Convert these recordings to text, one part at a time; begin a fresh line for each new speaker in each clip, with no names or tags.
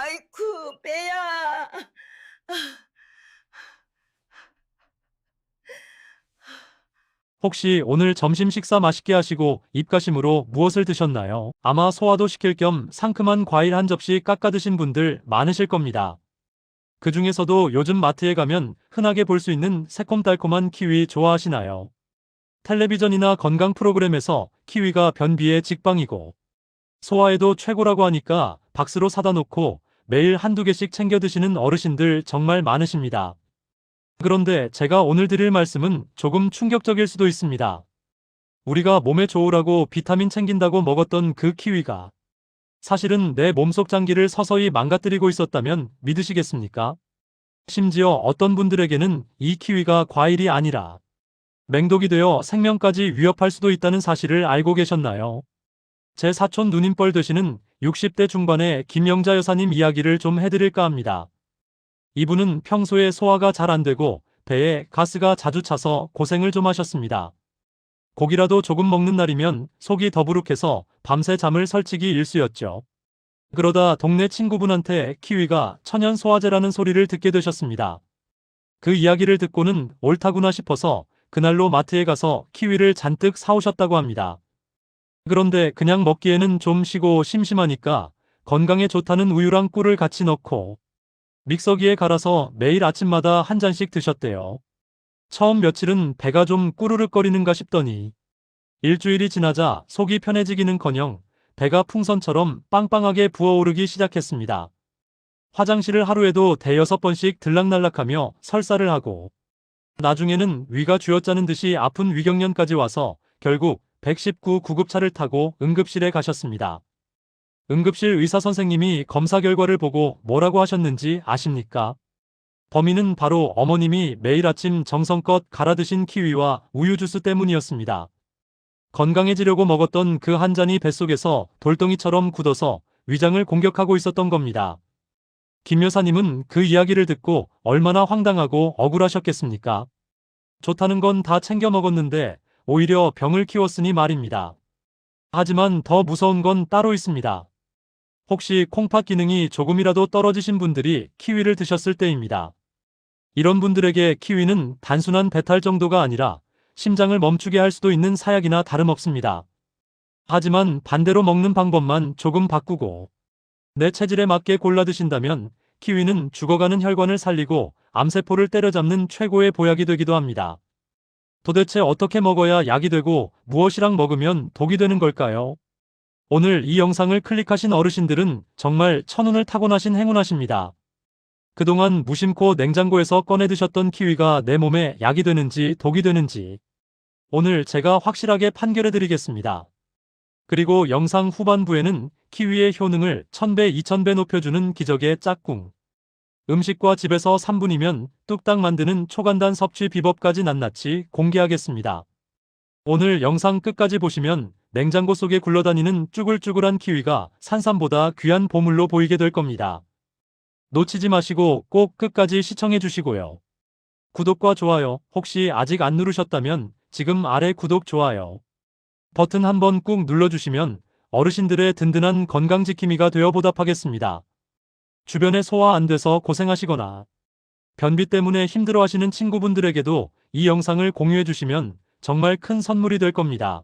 아이쿠 배야.
혹시 오늘 점심 식사 맛있게 하시고 입가심으로 무엇을 드셨나요? 아마 소화도 시킬 겸 상큼한 과일 한 접시 깎아 드신 분들 많으실 겁니다. 그 중에서도 요즘 마트에 가면 흔하게 볼 수 있는 새콤달콤한 키위 좋아하시나요? 텔레비전이나 건강 프로그램에서 키위가 변비에 직방이고 소화에도 최고라고 하니까 박스로 사다 놓고 매일 한두 개씩 챙겨 드시는 어르신들 정말 많으십니다. 그런데 제가 오늘 드릴 말씀은 조금 충격적일 수도 있습니다. 우리가 몸에 좋으라고 비타민 챙긴다고 먹었던 그 키위가 사실은 내 몸속 장기를 서서히 망가뜨리고 있었다면 믿으시겠습니까? 심지어 어떤 분들에게는 이 키위가 과일이 아니라 맹독이 되어 생명까지 위협할 수도 있다는 사실을 알고 계셨나요? 제 사촌 누님뻘 되시는 60대 중반의 김영자 여사님 이야기를 좀 해드릴까 합니다. 이분은 평소에 소화가 잘 안 되고 배에 가스가 자주 차서 고생을 좀 하셨습니다. 고기라도 조금 먹는 날이면 속이 더부룩해서 밤새 잠을 설치기 일쑤였죠. 그러다 동네 친구분한테 키위가 천연 소화제라는 소리를 듣게 되셨습니다. 그 이야기를 듣고는 옳다구나 싶어서 그날로 마트에 가서 키위를 잔뜩 사오셨다고 합니다. 그런데 그냥 먹기에는 좀 시고 심심하니까 건강에 좋다는 우유랑 꿀을 같이 넣고 믹서기에 갈아서 매일 아침마다 한 잔씩 드셨대요. 처음 며칠은 배가 좀 꾸르륵거리는가 싶더니 일주일이 지나자 속이 편해지기는커녕 배가 풍선처럼 빵빵하게 부어오르기 시작했습니다. 화장실을 하루에도 대여섯 번씩 들락날락하며 설사를 하고 나중에는 위가 쥐어짜는 듯이 아픈 위경련까지 와서 결국 119 구급차를 타고 응급실에 가셨습니다. 응급실 의사 선생님이 검사 결과를 보고 뭐라고 하셨는지 아십니까? 범인은 바로 어머님이 매일 아침 정성껏 갈아 드신 키위와 우유 주스 때문이었습니다. 건강해지려고 먹었던 그 한 잔이 뱃속에서 돌덩이처럼 굳어서 위장을 공격하고 있었던 겁니다. 김 여사님은 그 이야기를 듣고 얼마나 황당하고 억울하셨겠습니까? 좋다는 건 다 챙겨 먹었는데 오히려 병을 키웠으니 말입니다. 하지만 더 무서운 건 따로 있습니다. 혹시 콩팥 기능이 조금이라도 떨어지신 분들이 키위를 드셨을 때입니다. 이런 분들에게 키위는 단순한 배탈 정도가 아니라 심장을 멈추게 할 수도 있는 사약이나 다름없습니다. 하지만 반대로 먹는 방법만 조금 바꾸고 내 체질에 맞게 골라 드신다면 키위는 죽어가는 혈관을 살리고 암세포를 때려잡는 최고의 보약이 되기도 합니다. 도대체 어떻게 먹어야 약이 되고 무엇이랑 먹으면 독이 되는 걸까요? 오늘 이 영상을 클릭하신 어르신들은 정말 천운을 타고나신 행운아십니다. 그동안 무심코 냉장고에서 꺼내 드셨던 키위가 내 몸에 약이 되는지 독이 되는지 오늘 제가 확실하게 판결해 드리겠습니다. 그리고 영상 후반부에는 키위의 효능을 1000배, 2000배 높여주는 기적의 짝꿍. 음식과 집에서 3분이면 뚝딱 만드는 초간단 섭취 비법까지 낱낱이 공개하겠습니다. 오늘 영상 끝까지 보시면 냉장고 속에 굴러다니는 쭈글쭈글한 키위가 산삼보다 귀한 보물로 보이게 될 겁니다. 놓치지 마시고 꼭 끝까지 시청해 주시고요. 구독과 좋아요 혹시 아직 안 누르셨다면 지금 아래 구독, 좋아요 버튼 한번 꾹 눌러주시면 어르신들의 든든한 건강지킴이가 되어 보답하겠습니다. 주변에 소화 안 돼서 고생하시거나 변비 때문에 힘들어하시는 친구분들에게도 이 영상을 공유해 주시면 정말 큰 선물이 될 겁니다.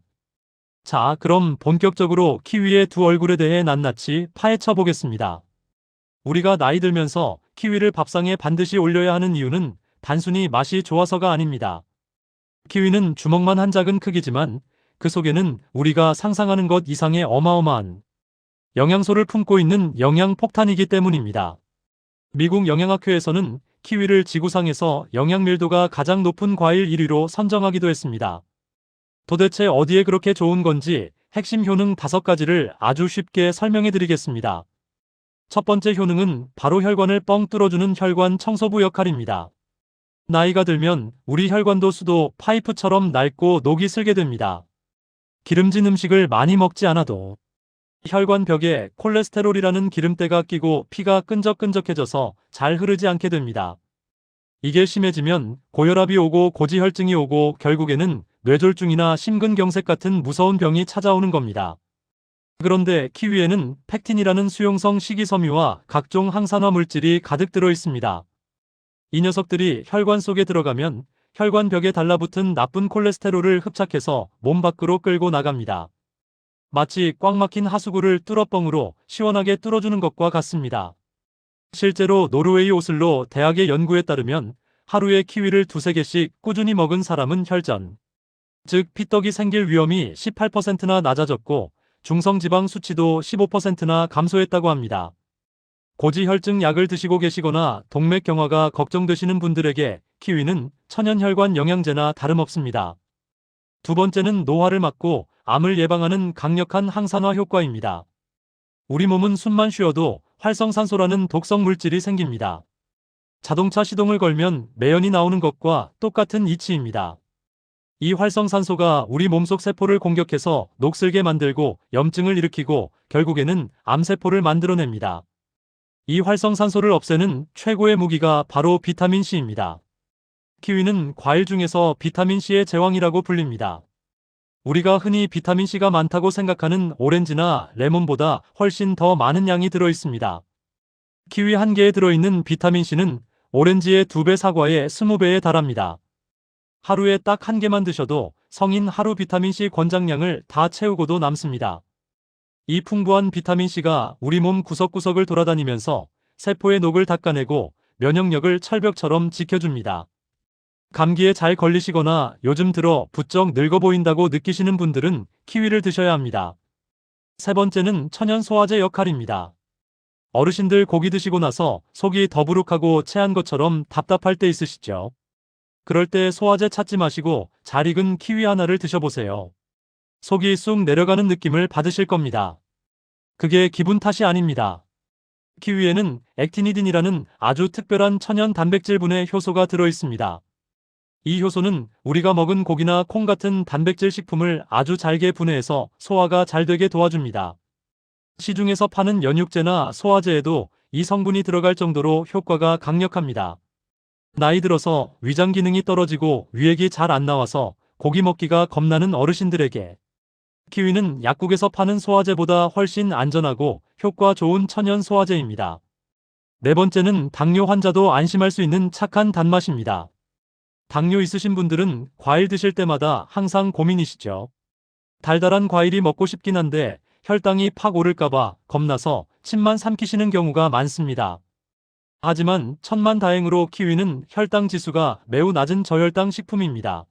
자, 그럼 본격적으로 키위의 두 얼굴에 대해 낱낱이 파헤쳐 보겠습니다. 우리가 나이 들면서 키위를 밥상에 반드시 올려야 하는 이유는 단순히 맛이 좋아서가 아닙니다. 키위는 주먹만 한 작은 크기지만 그 속에는 우리가 상상하는 것 이상의 어마어마한 영양소를 품고 있는 영양폭탄이기 때문입니다. 미국 영양학회에서는 키위를 지구상에서 영양밀도가 가장 높은 과일 1위로 선정하기도 했습니다. 도대체 어디에 그렇게 좋은 건지 핵심 효능 5가지를 아주 쉽게 설명해 드리겠습니다. 첫 번째 효능은 바로 혈관을 뻥 뚫어주는 혈관 청소부 역할입니다. 나이가 들면 우리 혈관도 수도 파이프처럼 낡고 녹이 슬게 됩니다. 기름진 음식을 많이 먹지 않아도 혈관 벽에 콜레스테롤이라는 기름때가 끼고 피가 끈적끈적해져서 잘 흐르지 않게 됩니다. 이게 심해지면 고혈압이 오고 고지혈증이 오고 결국에는 뇌졸중이나 심근경색 같은 무서운 병이 찾아오는 겁니다. 그런데 키위에는 팩틴이라는 수용성 식이섬유와 각종 항산화 물질이 가득 들어 있습니다. 이 녀석들이 혈관 속에 들어가면 혈관벽에 달라붙은 나쁜 콜레스테롤을 흡착해서 몸 밖으로 끌고 나갑니다. 마치 꽉 막힌 하수구를 뚫어뻥으로 시원하게 뚫어주는 것과 같습니다. 실제로 노르웨이 오슬로 대학의 연구에 따르면 하루에 키위를 두세 개씩 꾸준히 먹은 사람은 혈전, 즉 피떡이 생길 위험이 18%나 낮아졌고 중성지방 수치도 15%나 감소했다고 합니다. 고지혈증 약을 드시고 계시거나 동맥경화가 걱정되시는 분들에게 키위는 천연혈관 영양제나 다름없습니다. 두 번째는 노화를 막고 암을 예방하는 강력한 항산화 효과입니다. 우리 몸은 숨만 쉬어도 활성산소라는 독성 물질이 생깁니다. 자동차 시동을 걸면 매연이 나오는 것과 똑같은 이치입니다. 이 활성산소가 우리 몸속 세포를 공격해서 녹슬게 만들고 염증을 일으키고 결국에는 암세포를 만들어냅니다. 이 활성산소를 없애는 최고의 무기가 바로 비타민C입니다. 키위는 과일 중에서 비타민C의 제왕이라고 불립니다. 우리가 흔히 비타민C가 많다고 생각하는 오렌지나 레몬보다 훨씬 더 많은 양이 들어있습니다. 키위 한 개에 들어있는 비타민C는 오렌지의 2배, 사과의 20배에 달합니다. 하루에 딱 한 개만 드셔도 성인 하루 비타민C 권장량을 다 채우고도 남습니다. 이 풍부한 비타민C가 우리 몸 구석구석을 돌아다니면서 세포의 녹을 닦아내고 면역력을 철벽처럼 지켜줍니다. 감기에 잘 걸리시거나 요즘 들어 부쩍 늙어 보인다고 느끼시는 분들은 키위를 드셔야 합니다. 세 번째는 천연 소화제 역할입니다. 어르신들 고기 드시고 나서 속이 더부룩하고 체한 것처럼 답답할 때 있으시죠? 그럴 때 소화제 찾지 마시고 잘 익은 키위 하나를 드셔보세요. 속이 쑥 내려가는 느낌을 받으실 겁니다. 그게 기분 탓이 아닙니다. 키위에는 액티니딘이라는 아주 특별한 천연 단백질분해 효소가 들어있습니다. 이 효소는 우리가 먹은 고기나 콩 같은 단백질 식품을 아주 잘게 분해해서 소화가 잘 되게 도와줍니다. 시중에서 파는 연육제나 소화제에도 이 성분이 들어갈 정도로 효과가 강력합니다. 나이 들어서 위장 기능이 떨어지고 위액이 잘 안 나와서 고기 먹기가 겁나는 어르신들에게 키위는 약국에서 파는 소화제보다 훨씬 안전하고 효과 좋은 천연 소화제입니다. 네 번째는 당뇨 환자도 안심할 수 있는 착한 단맛입니다. 당뇨 있으신 분들은 과일 드실 때마다 항상 고민이시죠. 달달한 과일이 먹고 싶긴 한데 혈당이 팍 오를까봐 겁나서 침만 삼키시는 경우가 많습니다. 하지만 천만다행으로 키위는 혈당 지수가 매우 낮은 저혈당 식품입니다.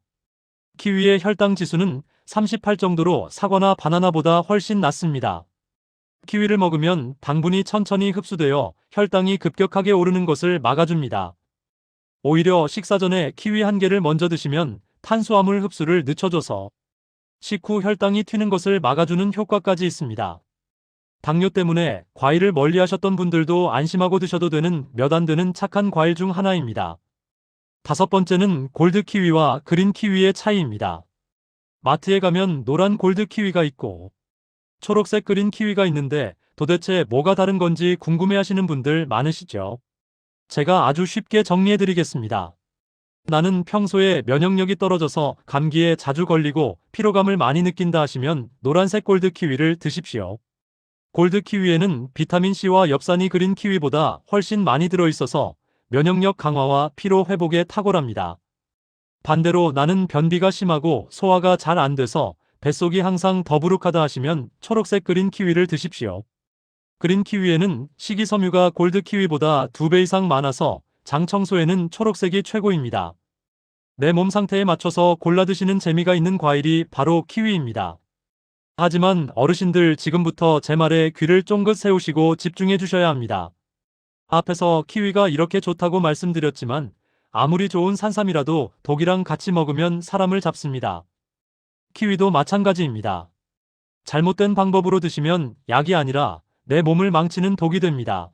키위의 혈당 지수는 38 정도로 사과나 바나나보다 훨씬 낮습니다. 키위를 먹으면 당분이 천천히 흡수되어 혈당이 급격하게 오르는 것을 막아줍니다. 오히려 식사 전에 키위 한 개를 먼저 드시면 탄수화물 흡수를 늦춰줘서 식후 혈당이 튀는 것을 막아주는 효과까지 있습니다. 당뇨 때문에 과일을 멀리 하셨던 분들도 안심하고 드셔도 되는 몇 안 되는 착한 과일 중 하나입니다. 다섯 번째는 골드 키위와 그린 키위의 차이입니다. 마트에 가면 노란 골드 키위가 있고 초록색 그린 키위가 있는데 도대체 뭐가 다른 건지 궁금해하시는 분들 많으시죠? 제가 아주 쉽게 정리해드리겠습니다. 나는 평소에 면역력이 떨어져서 감기에 자주 걸리고 피로감을 많이 느낀다 하시면 노란색 골드 키위를 드십시오. 골드 키위에는 비타민C와 엽산이 그린 키위보다 훨씬 많이 들어있어서 면역력 강화와 피로 회복에 탁월합니다. 반대로 나는 변비가 심하고 소화가 잘 안 돼서 뱃속이 항상 더부룩하다 하시면 초록색 그린 키위를 드십시오. 그린 키위에는 식이섬유가 골드 키위보다 2배 이상 많아서 장 청소에는 초록색이 최고입니다. 내 몸 상태에 맞춰서 골라 드시는 재미가 있는 과일이 바로 키위입니다. 하지만 어르신들 지금부터 제 말에 귀를 쫑긋 세우시고 집중해 주셔야 합니다. 앞에서 키위가 이렇게 좋다고 말씀드렸지만 아무리 좋은 산삼이라도 독이랑 같이 먹으면 사람을 잡습니다. 키위도 마찬가지입니다. 잘못된 방법으로 드시면 약이 아니라 내 몸을 망치는 독이 됩니다.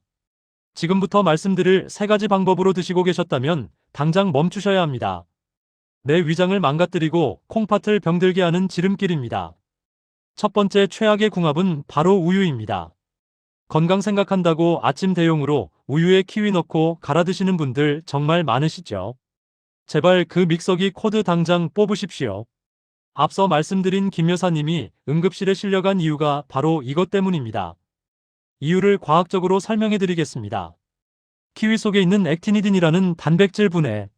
지금부터 말씀드릴 3가지 방법으로 드시고 계셨다면 당장 멈추셔야 합니다. 내 위장을 망가뜨리고 콩팥을 병들게 하는 지름길입니다. 첫 번째 최악의 궁합은 바로 우유입니다. 건강 생각한다고 아침 대용으로 우유에 키위 넣고 갈아 드시는 분들 정말 많으시죠? 제발 그 믹서기 코드 당장 뽑으십시오. 앞서 말씀드린 김 여사님이 응급실에 실려간 이유가 바로 이것 때문입니다. 이유를 과학적으로 설명해 드리겠습니다. 키위 속에 있는 액티니딘이라는 단백질 분해.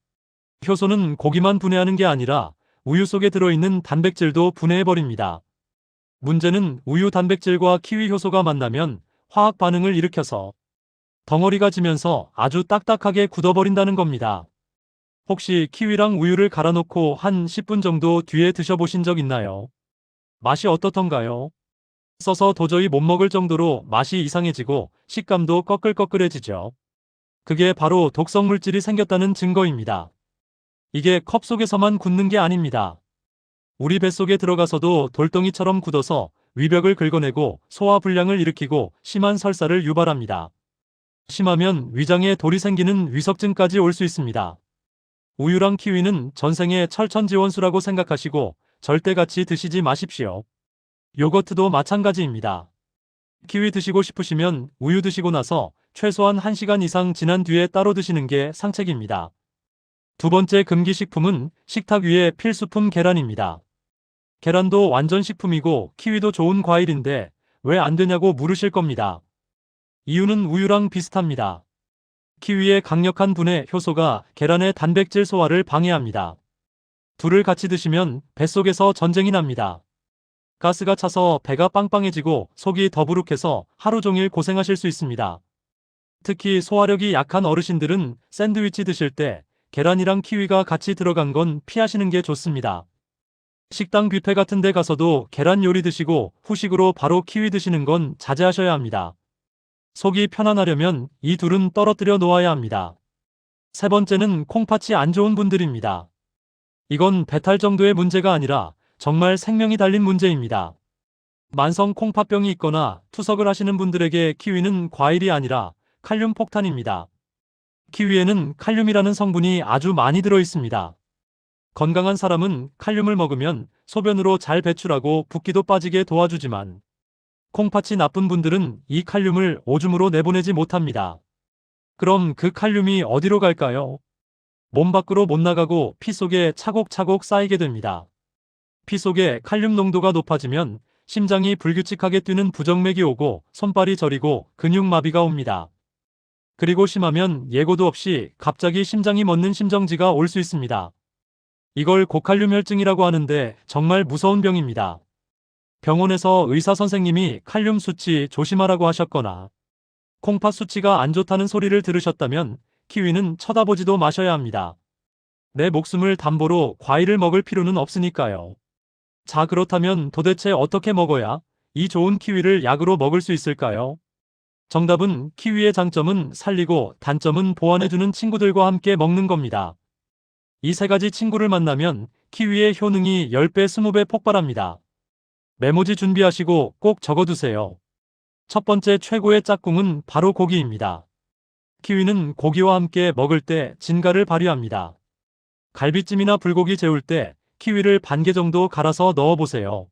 효소는 고기만 분해하는 게 아니라 우유 속에 들어있는 단백질도 분해해버립니다. 문제는 우유 단백질과 키위 효소가 만나면 화학 반응을 일으켜서 덩어리가 지면서 아주 딱딱하게 굳어버린다는 겁니다. 혹시 키위랑 우유를 갈아놓고 한 10분 정도 뒤에 드셔보신 적 있나요? 맛이 어떻던가요? 써서 도저히 못 먹을 정도로 맛이 이상해지고 식감도 꺼끌꺼끌해지죠. 그게 바로 독성 물질이 생겼다는 증거입니다. 이게 컵 속에서만 굳는 게 아닙니다. 우리 뱃속에 들어가서도 돌덩이처럼 굳어서 위벽을 긁어내고 소화불량을 일으키고 심한 설사를 유발합니다. 심하면 위장에 돌이 생기는 위석증까지 올 수 있습니다. 우유랑 키위는 전생의 철천지원수라고 생각하시고 절대 같이 드시지 마십시오. 요거트도 마찬가지입니다. 키위 드시고 싶으시면 우유 드시고 나서 최소한 1시간 이상 지난 뒤에 따로 드시는 게 상책입니다. 두 번째 금기식품은 식탁 위의 필수품 계란입니다. 계란도 완전 식품이고 키위도 좋은 과일인데 왜 안 되냐고 물으실 겁니다. 이유는 우유랑 비슷합니다. 키위의 강력한 분해 효소가 계란의 단백질 소화를 방해합니다. 둘을 같이 드시면 뱃속에서 전쟁이 납니다. 가스가 차서 배가 빵빵해지고 속이 더부룩해서 하루 종일 고생하실 수 있습니다. 특히 소화력이 약한 어르신들은 샌드위치 드실 때 계란이랑 키위가 같이 들어간 건 피하시는 게 좋습니다. 식당 뷔페 같은 데 가서도 계란 요리 드시고 후식으로 바로 키위 드시는 건 자제하셔야 합니다. 속이 편안하려면 이 둘은 떨어뜨려 놓아야 합니다. 세 번째는 콩팥이 안 좋은 분들입니다. 이건 배탈 정도의 문제가 아니라 정말 생명이 달린 문제입니다. 만성 콩팥병이 있거나 투석을 하시는 분들에게 키위는 과일이 아니라 칼륨 폭탄입니다. 키위에는 칼륨이라는 성분이 아주 많이 들어 있습니다. 건강한 사람은 칼륨을 먹으면 소변으로 잘 배출하고 붓기도 빠지게 도와주지만 콩팥이 나쁜 분들은 이 칼륨을 오줌으로 내보내지 못합니다. 그럼 그 칼륨이 어디로 갈까요? 몸 밖으로 못 나가고 피 속에 차곡차곡 쌓이게 됩니다. 피 속에 칼륨 농도가 높아지면 심장이 불규칙하게 뛰는 부정맥이 오고 손발이 저리고 근육마비가 옵니다. 그리고 심하면 예고도 없이 갑자기 심장이 멎는 심정지가 올 수 있습니다. 이걸 고칼륨 혈증이라고 하는데 정말 무서운 병입니다. 병원에서 의사 선생님이 칼륨 수치 조심하라고 하셨거나 콩팥 수치가 안 좋다는 소리를 들으셨다면 키위는 쳐다보지도 마셔야 합니다. 내 목숨을 담보로 과일을 먹을 필요는 없으니까요. 자, 그렇다면 도대체 어떻게 먹어야 이 좋은 키위를 약으로 먹을 수 있을까요? 정답은 키위의 장점은 살리고 단점은 보완해주는 친구들과 함께 먹는 겁니다. 이 세 가지 친구를 만나면 키위의 효능이 10배, 20배 폭발합니다. 메모지 준비하시고 꼭 적어두세요. 첫 번째 최고의 짝꿍은 바로 고기입니다. 키위는 고기와 함께 먹을 때 진가를 발휘합니다. 갈비찜이나 불고기 재울 때 키위를 반 개 정도 갈아서 넣어보세요.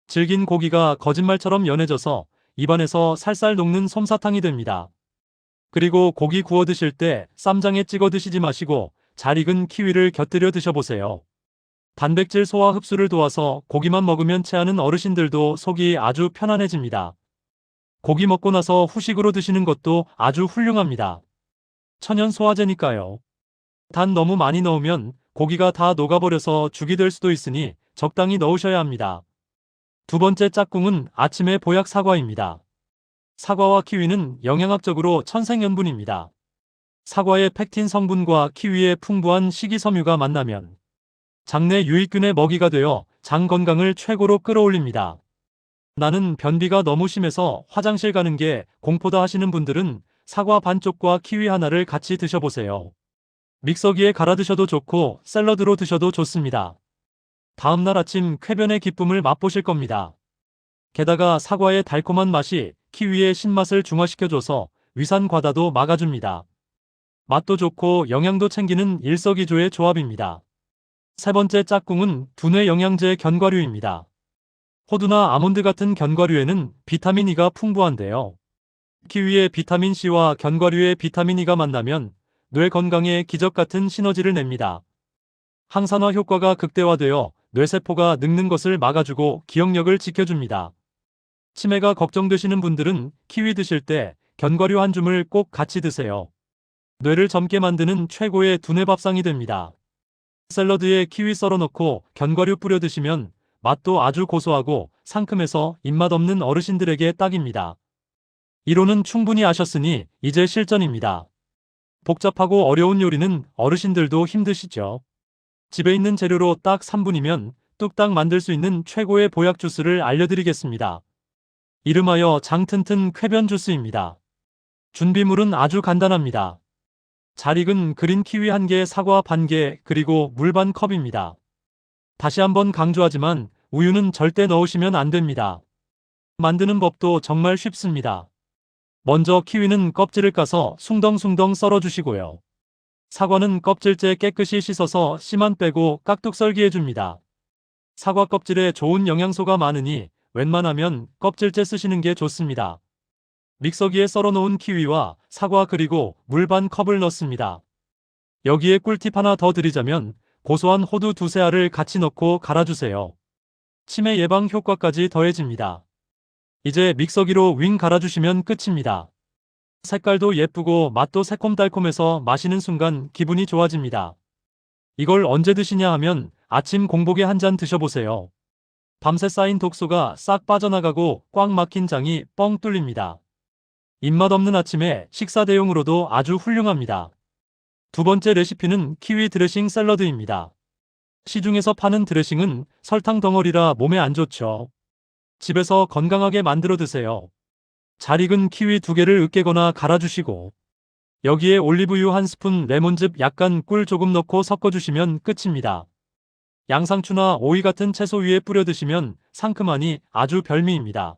질긴 고기가 거짓말처럼 연해져서 입안에서 살살 녹는 솜사탕이 됩니다. 그리고 고기 구워 드실 때 쌈장에 찍어 드시지 마시고 잘 익은 키위를 곁들여 드셔보세요. 단백질 소화 흡수를 도와서 고기만 먹으면 체하는 어르신들도 속이 아주 편안해집니다. 고기 먹고 나서 후식으로 드시는 것도 아주 훌륭합니다. 천연 소화제니까요. 단 너무 많이 넣으면 고기가 다 녹아버려서 죽이 될 수도 있으니 적당히 넣으셔야 합니다. 두 번째 짝꿍은 아침의 보약 사과입니다. 사과와 키위는 영양학적으로 천생연분입니다. 사과의 팩틴 성분과 키위의 풍부한 식이섬유가 만나면 장내 유익균의 먹이가 되어 장 건강을 최고로 끌어올립니다. 나는 변비가 너무 심해서 화장실 가는 게 공포다 하시는 분들은 사과 반쪽과 키위 하나를 같이 드셔보세요. 믹서기에 갈아 드셔도 좋고 샐러드로 드셔도 좋습니다. 다음날 아침 쾌변의 기쁨을 맛보실 겁니다. 게다가 사과의 달콤한 맛이 키위의 신맛을 중화시켜줘서 위산 과다도 막아줍니다. 맛도 좋고 영양도 챙기는 일석이조의 조합입니다. 세 번째 짝꿍은 두뇌 영양제 견과류입니다. 호두나 아몬드 같은 견과류에는 비타민 E가 풍부한데요. 키위의 비타민 C와 견과류의 비타민 E가 만나면 뇌 건강에 기적 같은 시너지를 냅니다. 항산화 효과가 극대화되어 뇌세포가 늙는 것을 막아주고 기억력을 지켜줍니다. 치매가 걱정되시는 분들은 키위 드실 때 견과류 한 줌을 꼭 같이 드세요. 뇌를 젊게 만드는 최고의 두뇌 밥상이 됩니다. 샐러드에 키위 썰어 넣고 견과류 뿌려 드시면 맛도 아주 고소하고 상큼해서 입맛 없는 어르신들에게 딱입니다. 이론은 충분히 아셨으니 이제 실전입니다. 복잡하고 어려운 요리는 어르신들도 힘드시죠? 집에 있는 재료로 딱 3분이면 뚝딱 만들 수 있는 최고의 보약 주스를 알려드리겠습니다. 이름하여 장튼튼 쾌변 주스입니다. 준비물은 아주 간단합니다. 잘 익은 그린 키위 1개, 사과 반 개, 그리고 물 반 컵입니다. 다시 한번 강조하지만 우유는 절대 넣으시면 안 됩니다. 만드는 법도 정말 쉽습니다. 먼저 키위는 껍질을 까서 숭덩숭덩 썰어주시고요. 사과는 껍질째 깨끗이 씻어서 씨만 빼고 깍둑 썰기 해줍니다. 사과 껍질에 좋은 영양소가 많으니 웬만하면 껍질째 쓰시는 게 좋습니다. 믹서기에 썰어놓은 키위와 사과 그리고 물 반 컵을 넣습니다. 여기에 꿀팁 하나 더 드리자면 고소한 호두 2-3알을 같이 넣고 갈아주세요. 치매 예방 효과까지 더해집니다. 이제 믹서기로 윙 갈아주시면 끝입니다. 색깔도 예쁘고 맛도 새콤달콤해서 마시는 순간 기분이 좋아집니다. 이걸 언제 드시냐 하면 아침 공복에 한 잔 드셔보세요. 밤새 쌓인 독소가 싹 빠져나가고 꽉 막힌 장이 뻥 뚫립니다. 입맛 없는 아침에 식사 대용으로도 아주 훌륭합니다. 두 번째 레시피는 키위 드레싱 샐러드입니다. 시중에서 파는 드레싱은 설탕 덩어리라 몸에 안 좋죠. 집에서 건강하게 만들어 드세요. 잘 익은 키위 2개를 으깨거나 갈아주시고 여기에 올리브유 1스푼, 레몬즙 약간, 꿀 조금 넣고 섞어주시면 끝입니다. 양상추나 오이 같은 채소 위에 뿌려 드시면 상큼하니 아주 별미입니다.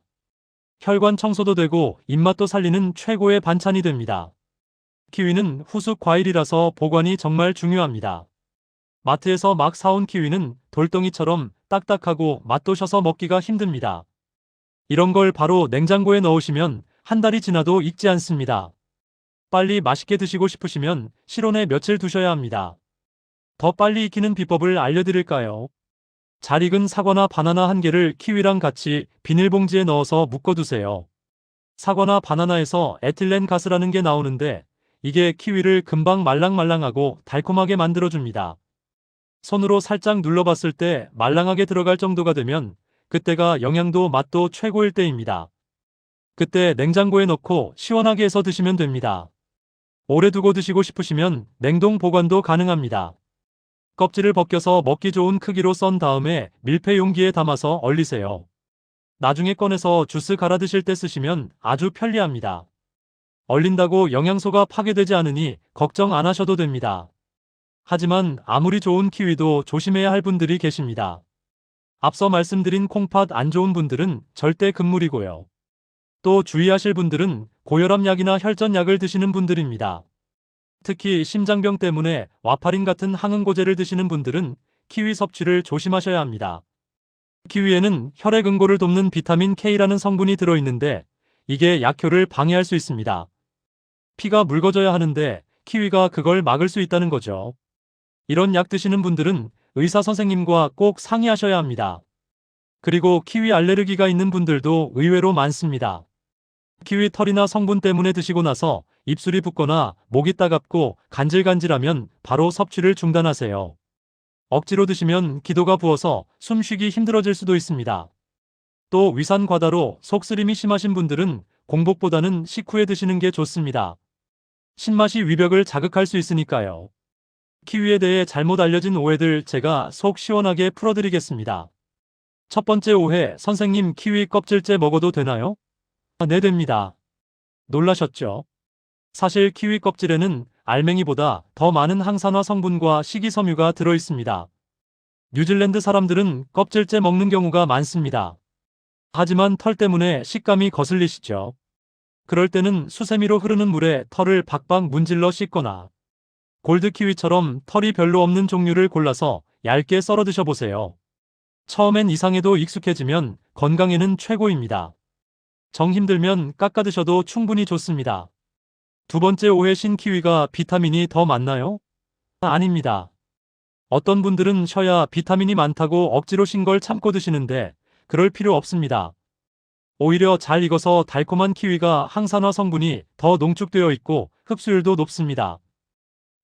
혈관 청소도 되고 입맛도 살리는 최고의 반찬이 됩니다. 키위는 후숙 과일이라서 보관이 정말 중요합니다. 마트에서 막 사온 키위는 돌덩이처럼 딱딱하고 맛도 셔서 먹기가 힘듭니다. 이런 걸 바로 냉장고에 넣으시면 한 달이 지나도 익지 않습니다. 빨리 맛있게 드시고 싶으시면 실온에 며칠 두셔야 합니다. 더 빨리 익히는 비법을 알려드릴까요? 잘 익은 사과나 바나나 1개를 키위랑 같이 비닐봉지에 넣어서 묶어두세요. 사과나 바나나에서 에틸렌 가스라는 게 나오는데 이게 키위를 금방 말랑말랑하고 달콤하게 만들어줍니다. 손으로 살짝 눌러봤을 때 말랑하게 들어갈 정도가 되면 그때가 영양도 맛도 최고일 때입니다. 그때 냉장고에 넣고 시원하게 해서 드시면 됩니다. 오래 두고 드시고 싶으시면 냉동 보관도 가능합니다. 껍질을 벗겨서 먹기 좋은 크기로 썬 다음에 밀폐 용기에 담아서 얼리세요. 나중에 꺼내서 주스 갈아 드실 때 쓰시면 아주 편리합니다. 얼린다고 영양소가 파괴되지 않으니 걱정 안 하셔도 됩니다. 하지만 아무리 좋은 키위도 조심해야 할 분들이 계십니다. 앞서 말씀드린 콩팥 안 좋은 분들은 절대 금물이고요. 또 주의하실 분들은 고혈압약이나 혈전약을 드시는 분들입니다. 특히 심장병 때문에 와파린 같은 항응고제를 드시는 분들은 키위 섭취를 조심하셔야 합니다. 키위에는 혈액 응고를 돕는 비타민 K라는 성분이 들어있는데 이게 약효를 방해할 수 있습니다. 피가 묽어져야 하는데 키위가 그걸 막을 수 있다는 거죠. 이런 약 드시는 분들은 의사 선생님과 꼭 상의하셔야 합니다. 그리고 키위 알레르기가 있는 분들도 의외로 많습니다. 키위 털이나 성분 때문에 드시고 나서 입술이 붓거나 목이 따갑고 간질간질하면 바로 섭취를 중단하세요. 억지로 드시면 기도가 부어서 숨쉬기 힘들어질 수도 있습니다. 또 위산 과다로 속쓰림이 심하신 분들은 공복보다는 식후에 드시는 게 좋습니다. 신맛이 위벽을 자극할 수 있으니까요. 키위에 대해 잘못 알려진 오해들 제가 속 시원하게 풀어드리겠습니다. 첫 번째 오해, 선생님 키위 껍질째 먹어도 되나요? 네, 됩니다. 놀라셨죠? 사실 키위 껍질에는 알맹이보다 더 많은 항산화 성분과 식이섬유가 들어있습니다. 뉴질랜드 사람들은 껍질째 먹는 경우가 많습니다. 하지만 털 때문에 식감이 거슬리시죠? 그럴 때는 수세미로 흐르는 물에 털을 박박 문질러 씻거나 골드 키위처럼 털이 별로 없는 종류를 골라서 얇게 썰어 드셔보세요. 처음엔 이상해도 익숙해지면 건강에는 최고입니다. 정 힘들면 깎아 드셔도 충분히 좋습니다. 두 번째 오해, 신키위가 비타민이 더 많나요? 아닙니다. 어떤 분들은 쉬어야 비타민이 많다고 억지로 신 걸 참고 드시는데 그럴 필요 없습니다. 오히려 잘 익어서 달콤한 키위가 항산화 성분이 더 농축되어 있고 흡수율도 높습니다.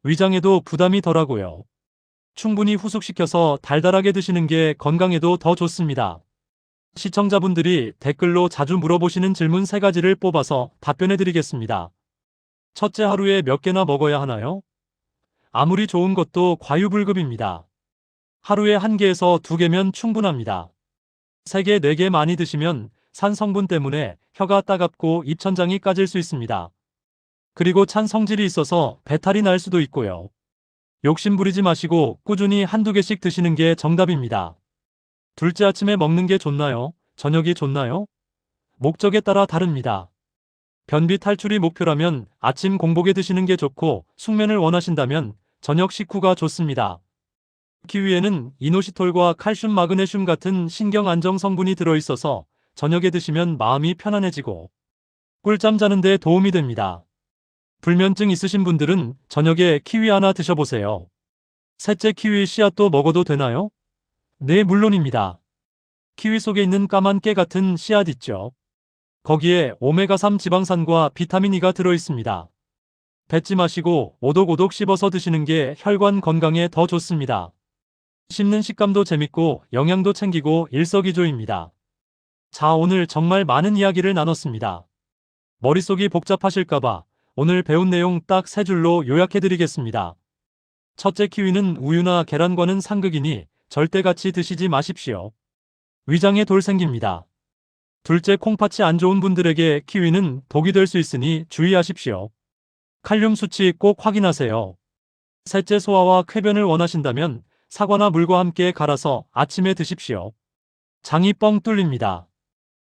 위장에도 부담이 덜하고요. 충분히 후숙시켜서 달달하게 드시는 게 건강에도 더 좋습니다. 시청자분들이 댓글로 자주 물어보시는 질문 3가지를 뽑아서 답변해 드리겠습니다. 첫째, 하루에 몇 개나 먹어야 하나요? 아무리 좋은 것도 과유불급입니다. 하루에 1개에서 2개면 충분합니다. 3개, 4개 많이 드시면 산 성분 때문에 혀가 따갑고 입천장이 까질 수 있습니다. 그리고 찬 성질이 있어서 배탈이 날 수도 있고요. 욕심 부리지 마시고 꾸준히 1~2개씩 드시는 게 정답입니다. 둘째, 아침에 먹는 게 좋나요? 저녁이 좋나요? 목적에 따라 다릅니다. 변비 탈출이 목표라면 아침 공복에 드시는 게 좋고, 숙면을 원하신다면 저녁 식후가 좋습니다. 키위에는 이노시톨과 칼슘, 마그네슘 같은 신경 안정 성분이 들어있어서 저녁에 드시면 마음이 편안해지고 꿀잠 자는 데 도움이 됩니다. 불면증 있으신 분들은 저녁에 키위 하나 드셔보세요. 셋째, 키위 씨앗도 먹어도 되나요? 네, 물론입니다. 키위 속에 있는 까만 깨 같은 씨앗 있죠. 거기에 오메가3 지방산과 비타민 E가 들어있습니다. 뱉지 마시고 오독오독 씹어서 드시는 게 혈관 건강에 더 좋습니다. 씹는 식감도 재밌고 영양도 챙기고 일석이조입니다. 자, 오늘 정말 많은 이야기를 나눴습니다. 머릿속이 복잡하실까봐 오늘 배운 내용 딱 3줄로 요약해드리겠습니다. 첫째, 키위는 우유나 계란과는 상극이니 절대 같이 드시지 마십시오. 위장에 돌 생깁니다. 둘째, 콩팥이 안 좋은 분들에게 키위는 독이 될 수 있으니 주의하십시오. 칼륨 수치 꼭 확인하세요. 셋째, 소화와 쾌변을 원하신다면 사과나 물과 함께 갈아서 아침에 드십시오. 장이 뻥 뚫립니다.